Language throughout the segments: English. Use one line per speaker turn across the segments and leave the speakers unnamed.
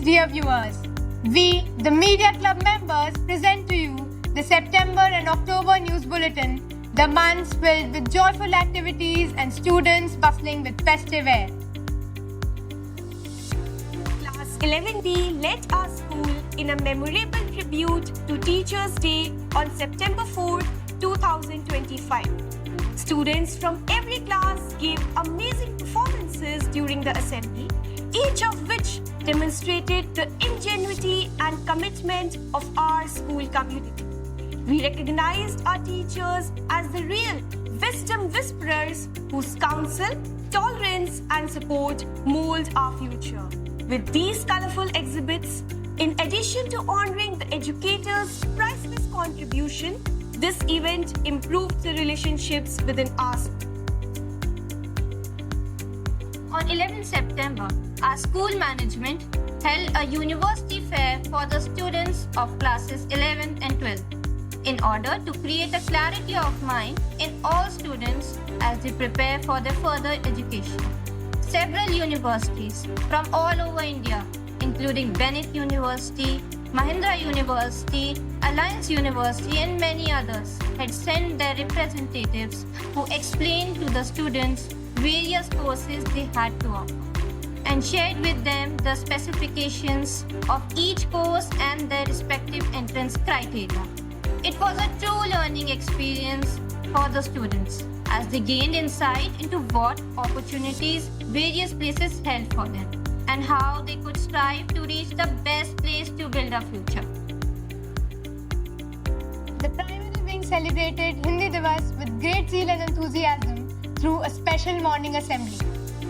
dear viewers. We, the Media Club members, present to you the September and October News Bulletin, the months filled with joyful activities and students bustling with festive air.
Class 11D led our school in a memorable tribute to Teachers' Day on September 4, 2025. Students from every class gave amazing performances during the assembly, each of which demonstrated the ingenuity and commitment of our school community. We recognized our teachers as the real wisdom whisperers whose counsel, tolerance, and support mold our future. With these colorful exhibits, in addition to honoring the educators' priceless contribution, this event improved the relationships within our school.
On 11 September, our school management held a university fair for the students of classes 11 and 12 in order to create a clarity of mind in all students as they prepare for their further education. Several universities from all over India, including Bennett University, Mahindra University, Alliance University, and many others, had sent their representatives who explained to the students various courses they had to offer and shared with them the specifications of each course and their respective entrance criteria. It was a true learning experience for the students as they gained insight into what opportunities various places held for them and how they could strive to reach the best place to build a future.
The primary wing celebrated Hindi Divas with great zeal and enthusiasm through a special morning assembly.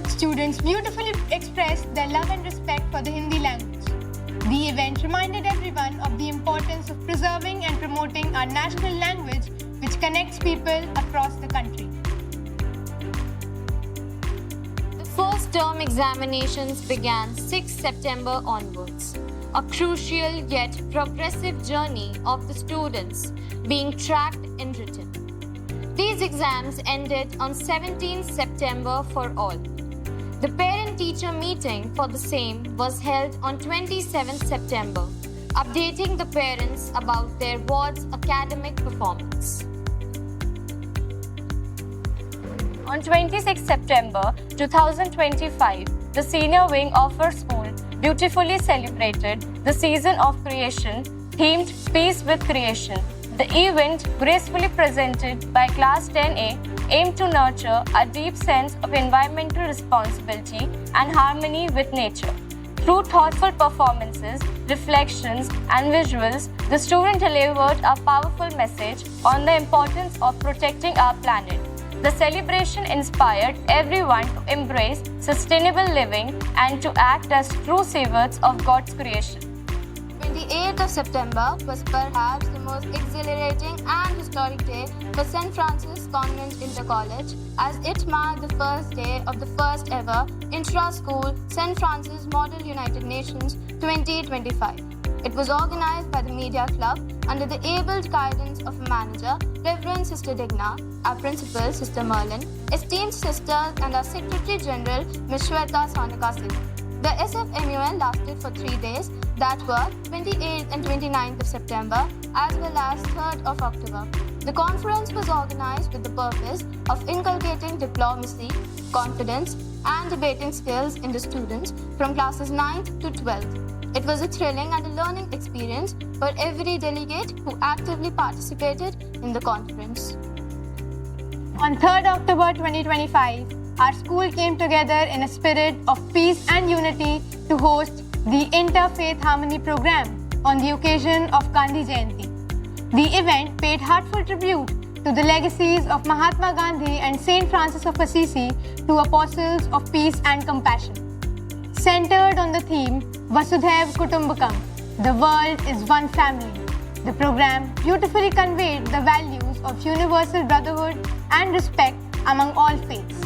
Students beautifully expressed their love and respect for the Hindi language. The event reminded everyone of the importance of preserving and promoting our national language, which connects people across the country.
The first term examinations began 6 September onwards, a crucial yet progressive journey of the students being tracked and written. These exams ended on 17 September for all. The parent-teacher meeting for the same was held on 27 September, updating the parents about their ward's academic performance.
On 26 September 2025, the senior wing of our school beautifully celebrated the season of creation themed Peace with Creation. The event, gracefully presented by Class 10A, aimed to nurture a deep sense of environmental responsibility and harmony with nature. Through thoughtful performances, reflections, and visuals, the student delivered a powerful message on the importance of protecting our planet. The celebration inspired everyone to embrace sustainable living and to act as true stewards of God's creation.
28th of September was perhaps the most exhilarating and historic day for St. Francis Convent Inter-College, as it marked the first day of the first ever intra-school St. Francis Model United Nations 2025. It was organized by the Media Club under the able guidance of a manager, Reverend Sister Digna, our principal, Sister Merlin, esteemed sisters, and our Secretary General, Ms. Shweta Sonika Singh. The SFMUN lasted for 3 days, that were 28th and 29th of September, as well as 3rd of October. The conference was organized with the purpose of inculcating diplomacy, confidence, and debating skills in the students from classes 9th to 12th. It was a thrilling and a learning experience for every delegate who actively participated in the conference.
On 3rd October 2025, our school came together in a spirit of peace and unity to host the Interfaith Harmony program on the occasion of Gandhi Jayanti. The event paid heartfelt tribute to the legacies of Mahatma Gandhi and Saint Francis of Assisi, two apostles of peace and compassion. Centered on the theme Vasudhaiv Kutumbakam, the world is one family, the program beautifully conveyed the values of universal brotherhood and respect among all faiths.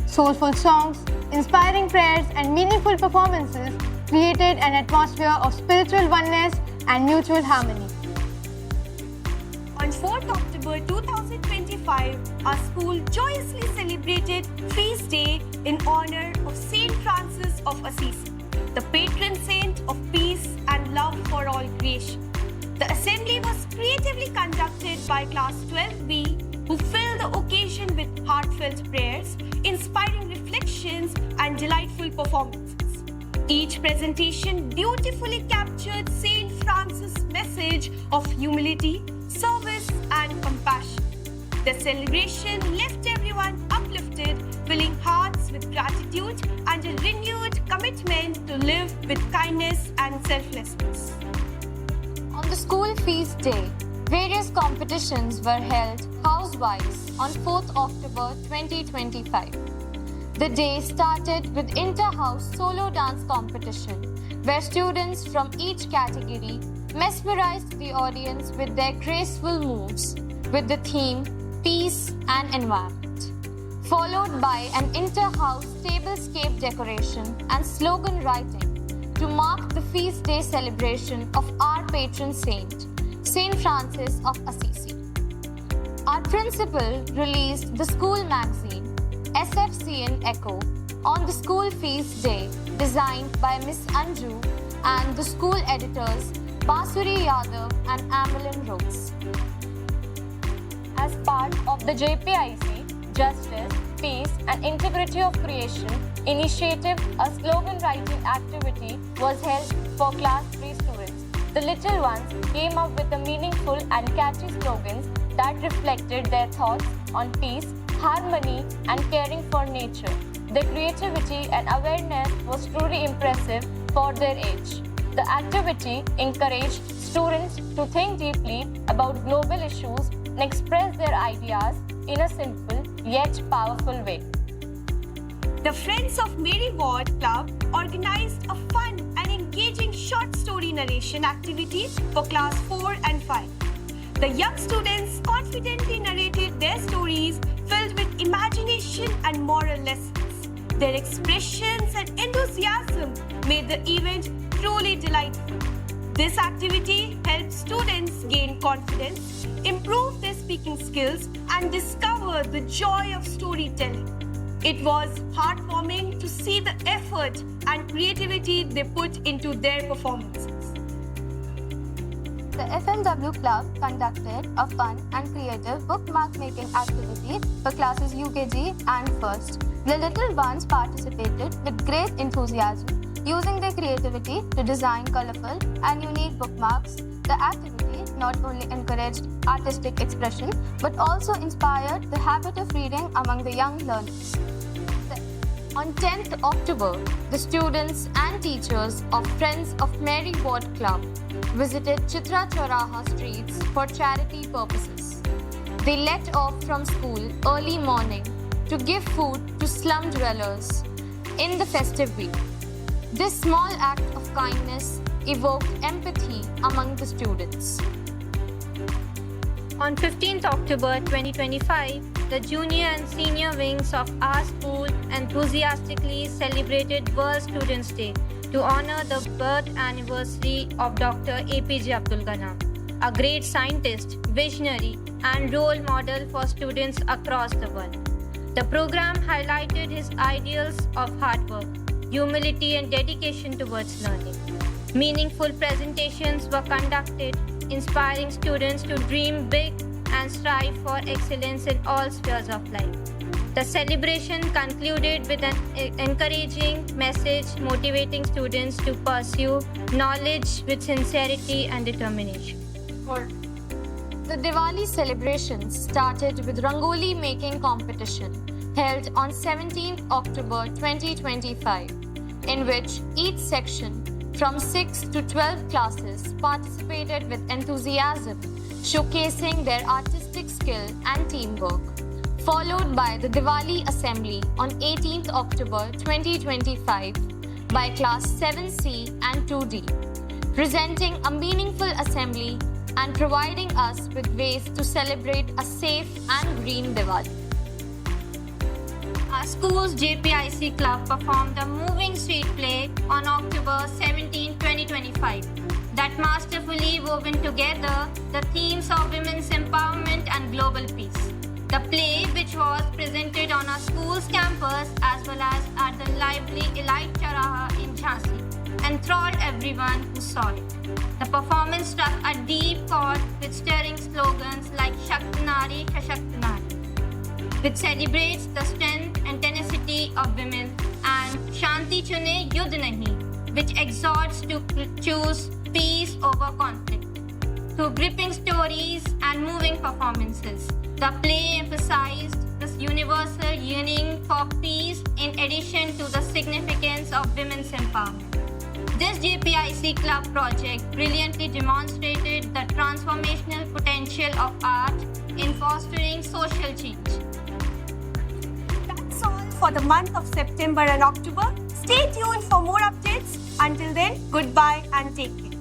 Soulful songs, inspiring prayers, and meaningful performances created an atmosphere of spiritual oneness and mutual harmony.
On 4th October 2025, our school joyously celebrated Feast Day in honor of Saint Francis of Assisi, the patron saint of beautifully conducted by Class 12B, who filled the occasion with heartfelt prayers, inspiring reflections, and delightful performances. Each presentation beautifully captured St. Francis' message of humility, service, and compassion. The celebration left everyone uplifted, filling hearts with gratitude and a renewed commitment to live with kindness and selflessness.
On the school feast day, various competitions were held house-wise on 4th October 2025. The day started with inter-house solo dance competition, where students from each category mesmerized the audience with their graceful moves, with the theme Peace and Environment, followed by an inter-house tablescape decoration and slogan writing to mark the feast day celebration of our patron saint, St. Francis of Assisi. Our principal released the school magazine, SFCN Echo, on the school feast day, designed by Miss Anju, and the school editors, Basuri Yadav and Amelin Rose.
As part of the JPIC Justice, Peace and Integrity of Creation initiative, a slogan writing activity was held for Class 3 students. The little ones came up with the meaningful and catchy slogans that reflected their thoughts on peace, harmony, and caring for nature. Their creativity and awareness was truly impressive for their age. The activity encouraged students to think deeply about global issues and express their ideas in a simple yet powerful way.
The Friends of Mary Ward Club organized a fun and engaging short story narration activity for Class 4 and 5. The young students confidently narrated their stories filled with imagination and moral lessons. Their expressions and enthusiasm made the event truly delightful. This activity helped students gain confidence, improve their speaking skills, and discover the joy of storytelling. It was heartwarming to see the effort and creativity they put into their performances.
The FMW Club conducted a fun and creative bookmark making activity for classes UKG and First. The little ones participated with great enthusiasm, using their creativity to design colorful and unique bookmarks. The activity not only encouraged artistic expression but also inspired the habit of reading among the young learners.
On 10th October, the students and teachers of Friends of Mary Ward Club visited Chitra Chauraha streets for charity purposes. They let off from school early morning to give food to slum dwellers in the festive week. This small act of kindness evoked empathy among the students.
On 15th October 2025, the junior and senior wings of our school enthusiastically celebrated World Students' Day to honor the birth anniversary of Dr. APJ Abdul Kalam, a great scientist, visionary, and role model for students across the world. The program highlighted his ideals of hard work, humility, and dedication towards learning. Meaningful presentations were conducted, inspiring students to dream big and strive for excellence in all spheres of life. The celebration concluded with an encouraging message motivating students to pursue knowledge with sincerity and determination.
The Diwali celebrations started with Rangoli making competition held on 17th October 2025, in which each section from 6 to 12 classes participated with enthusiasm, showcasing their artistic skill and teamwork, followed by the Diwali Assembly on 18th October 2025 by Class 7C and 2D, presenting a meaningful assembly and providing us with ways to celebrate a safe and green Diwali.
Our school's JPIC club performed a moving street play on October 17, 2025 that masterfully woven together the themes of women's empowerment and global peace. The play, which was presented on our school's campus as well as at the lively Elite Charaha in Jhansi, enthralled everyone who saw it. The performance struck a deep chord with stirring slogans like Shaktinari Shashaktinari, which celebrates the strength and tenacity of women, and Shanti Chune Yudh Nahi, which exhorts to choose peace over conflict. Through gripping stories and moving performances, the play emphasized this universal yearning for peace in addition to the significance of women's empowerment. This JPIC Club project brilliantly demonstrated the transformational potential of art in fostering social change.
That's all for the month of September and October. Stay tuned for more updates. Until then, goodbye and take care.